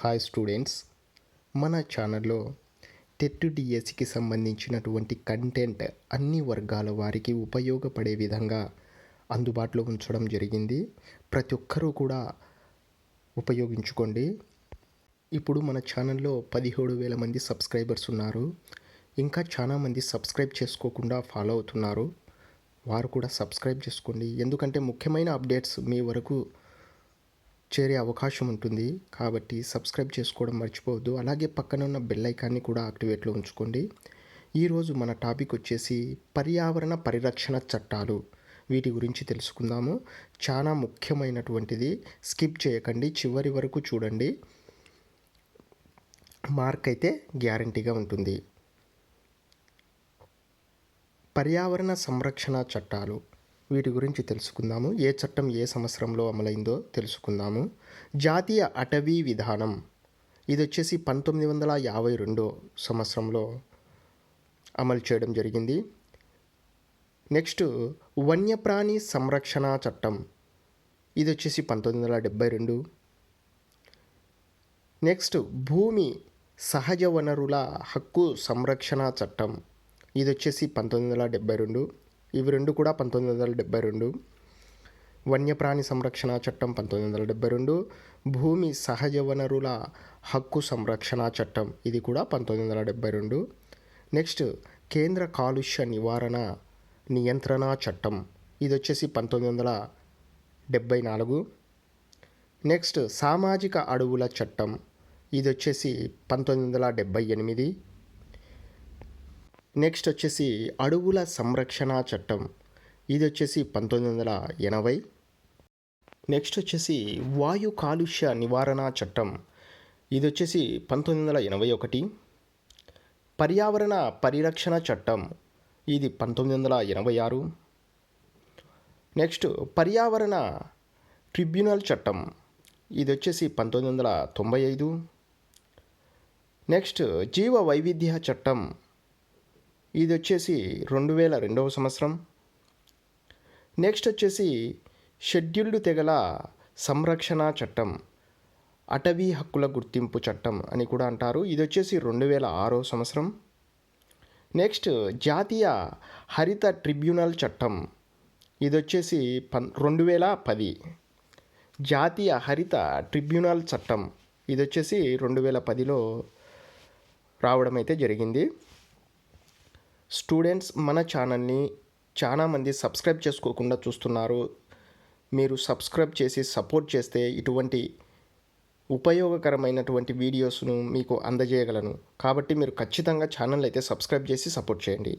Hi students, మన ఛానల్లో TET డిఎస్సికి సంబంధించినటువంటి కంటెంట్ అన్ని వర్గాల వారికి ఉపయోగపడే విధంగా అందుబాటులో ఉంచడం జరిగింది. ప్రతి ఒక్కరూ కూడా ఉపయోగించుకోండి. ఇప్పుడు మన ఛానల్లో 17,000 మంది సబ్స్క్రైబర్స్ ఉన్నారు. ఇంకా చాలామంది సబ్స్క్రైబ్ చేసుకోకుండా ఫాలో అవుతున్నారు. వారు కూడా సబ్స్క్రైబ్ చేసుకోండి. ఎందుకంటే ముఖ్యమైన అప్డేట్స్ మీ వరకు చేరే అవకాశం ఉంటుంది. కాబట్టి సబ్స్క్రైబ్ చేసుకోవడం మర్చిపోవద్దు. అలాగే పక్కన ఉన్న బెల్ ఐకాన్ని కూడా యాక్టివేట్లో ఉంచుకోండి. ఈరోజు మన టాపిక్ వచ్చేసి పర్యావరణ పరిరక్షణ చట్టాలు. వీటి గురించి తెలుసుకుందాము. చాలా ముఖ్యమైనటువంటిది. స్కిప్ చేయకండి, చివరి వరకు చూడండి. మార్క్ అయితే గ్యారంటీగా ఉంటుంది. పర్యావరణ సంరక్షణ చట్టాలు, వీటి గురించి తెలుసుకుందాము. ఏ చట్టం ఏ సంవత్సరంలో అమలైందో తెలుసుకుందాము. జాతీయ అటవీ విధానం, ఇది వచ్చేసి 1952 సంవత్సరంలో అమలు చేయడం జరిగింది. నెక్స్ట్ వన్యప్రాణి సంరక్షణ చట్టం, ఇది వచ్చేసి 1972. నెక్స్ట్ భూమి సహజ వనరుల హక్కు సంరక్షణ చట్టం, ఇది వచ్చేసి 1972. ఇవి రెండు కూడా 1972. వన్యప్రాణి సంరక్షణ చట్టం 1972, భూమి సహజ వనరుల హక్కు సంరక్షణ చట్టం, ఇది కూడా 1972. నెక్స్ట్ కేంద్ర కాలుష్య నివారణ నియంత్రణ చట్టం, ఇది వచ్చేసి 1974. నెక్స్ట్ సామాజిక అడవుల చట్టం, ఇది వచ్చేసి 1978. నెక్స్ట్ వచ్చేసి అడవుల సంరక్షణ చట్టం, ఇది వచ్చేసి 1980. నెక్స్ట్ వచ్చేసి వాయు కాలుష్య నివారణ చట్టం, ఇది వచ్చేసి 1981. పర్యావరణ పరిరక్షణ చట్టం, ఇది 1986. నెక్స్ట్ పర్యావరణ ట్రిబ్యునల్ చట్టం, ఇది వచ్చేసి 1995. నెక్స్ట్ జీవ వైవిధ్య చట్టం, ఇది వచ్చేసి 2002 సంవత్సరం. నెక్స్ట్ వచ్చేసి షెడ్యూల్డ్ తెగల సంరక్షణ చట్టం, అటవీ హక్కుల గుర్తింపు చట్టం అని కూడా అంటారు, ఇది వచ్చేసి 2006 సంవత్సరం. నెక్స్ట్ జాతీయ హరిత ట్రిబ్యునల్ చట్టం, ఇది వచ్చేసి 2010. జాతీయ హరిత ట్రిబ్యునల్ చట్టం, ఇది వచ్చేసి 2010లో రావడం అయితే జరిగింది. స్టూడెంట్స్, మన ఛానల్ని చాలామంది సబ్స్క్రైబ్ చేసుకోకుండా చూస్తున్నారు. మీరు సబ్స్క్రైబ్ చేసి సపోర్ట్ చేస్తే ఇటువంటి ఉపయోగకరమైనటువంటి వీడియోస్ను మీకు అందజేయగలను. కాబట్టి మీరు ఖచ్చితంగా ఛానల్ అయితే సబ్స్క్రైబ్ చేసి సపోర్ట్ చేయండి.